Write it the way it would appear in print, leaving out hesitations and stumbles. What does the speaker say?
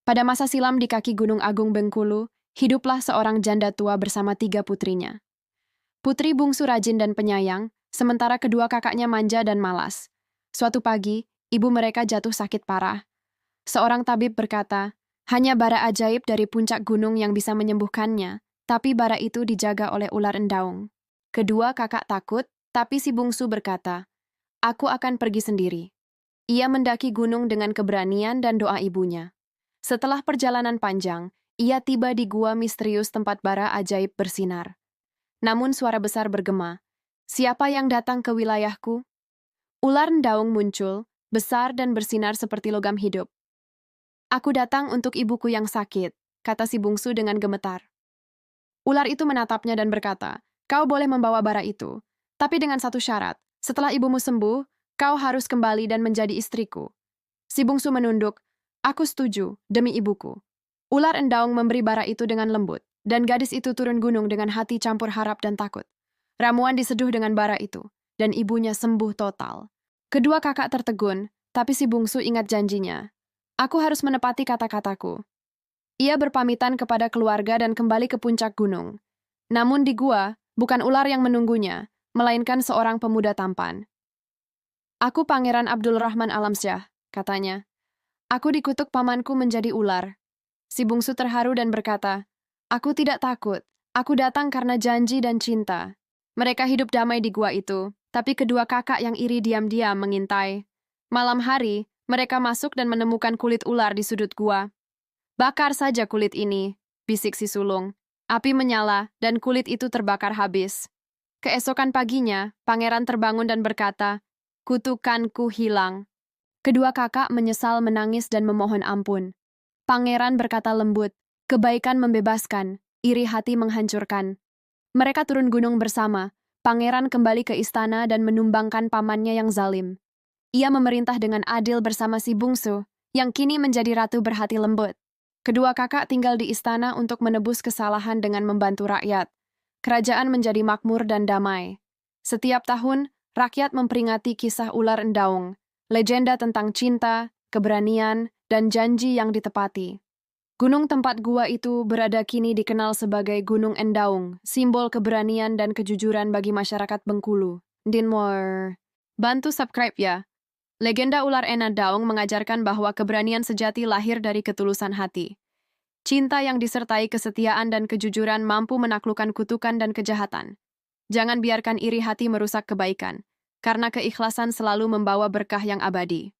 Pada masa silam di kaki Gunung Agung Bengkulu, hiduplah seorang janda tua bersama 3 putrinya. Putri bungsu rajin dan penyayang, sementara kedua kakaknya manja dan malas. Suatu pagi, ibu mereka jatuh sakit parah. Seorang tabib berkata, hanya bara ajaib dari puncak gunung yang bisa menyembuhkannya, tapi bara itu dijaga oleh ular endaung. Kedua kakak takut, tapi si bungsu berkata, aku akan pergi sendiri. Ia mendaki gunung dengan keberanian dan doa ibunya. Setelah perjalanan panjang, ia tiba di gua misterius tempat bara ajaib bersinar. Namun suara besar bergema, siapa yang datang ke wilayahku? Ular endaung muncul, besar dan bersinar seperti logam hidup. Aku datang untuk ibuku yang sakit, kata si bungsu dengan gemetar. Ular itu menatapnya dan berkata, kau boleh membawa bara itu, tapi dengan satu syarat, setelah ibumu sembuh, kau harus kembali dan menjadi istriku. Si bungsu menunduk, aku setuju, demi ibuku. Ular endaung memberi bara itu dengan lembut, dan gadis itu turun gunung dengan hati campur harap dan takut. Ramuan diseduh dengan bara itu, dan ibunya sembuh total. Kedua kakak tertegun, tapi si bungsu ingat janjinya. Aku harus menepati kata-kataku. Ia berpamitan kepada keluarga dan kembali ke puncak gunung. Namun di gua, bukan ular yang menunggunya, melainkan seorang pemuda tampan. Aku Pangeran Abdul Rahman Alamsyah, katanya. Aku dikutuk pamanku menjadi ular. Si bungsu terharu dan berkata, aku tidak takut, aku datang karena janji dan cinta. Mereka hidup damai di gua itu, tapi kedua kakak yang iri diam-diam mengintai. Malam hari, mereka masuk dan menemukan kulit ular di sudut gua. Bakar saja kulit ini, bisik si sulung. Api menyala dan kulit itu terbakar habis. Keesokan paginya, pangeran terbangun dan berkata, kutukanku hilang. Kedua kakak menyesal menangis dan memohon ampun. Pangeran berkata lembut, kebaikan membebaskan, iri hati menghancurkan. Mereka turun gunung bersama. Pangeran kembali ke istana dan menumbangkan pamannya yang zalim. Ia memerintah dengan adil bersama si bungsu, yang kini menjadi ratu berhati lembut. Kedua kakak tinggal di istana untuk menebus kesalahan dengan membantu rakyat. Kerajaan menjadi makmur dan damai. Setiap tahun, rakyat memperingati kisah ular endaung, legenda tentang cinta, keberanian, dan janji yang ditepati. Gunung tempat gua itu berada kini dikenal sebagai Gunung Endaung, simbol keberanian dan kejujuran bagi masyarakat Bengkulu. Dinmore. Bantu subscribe ya. Legenda ular endaung mengajarkan bahwa keberanian sejati lahir dari ketulusan hati. Cinta yang disertai kesetiaan dan kejujuran mampu menaklukkan kutukan dan kejahatan. Jangan biarkan iri hati merusak kebaikan, karena keikhlasan selalu membawa berkah yang abadi.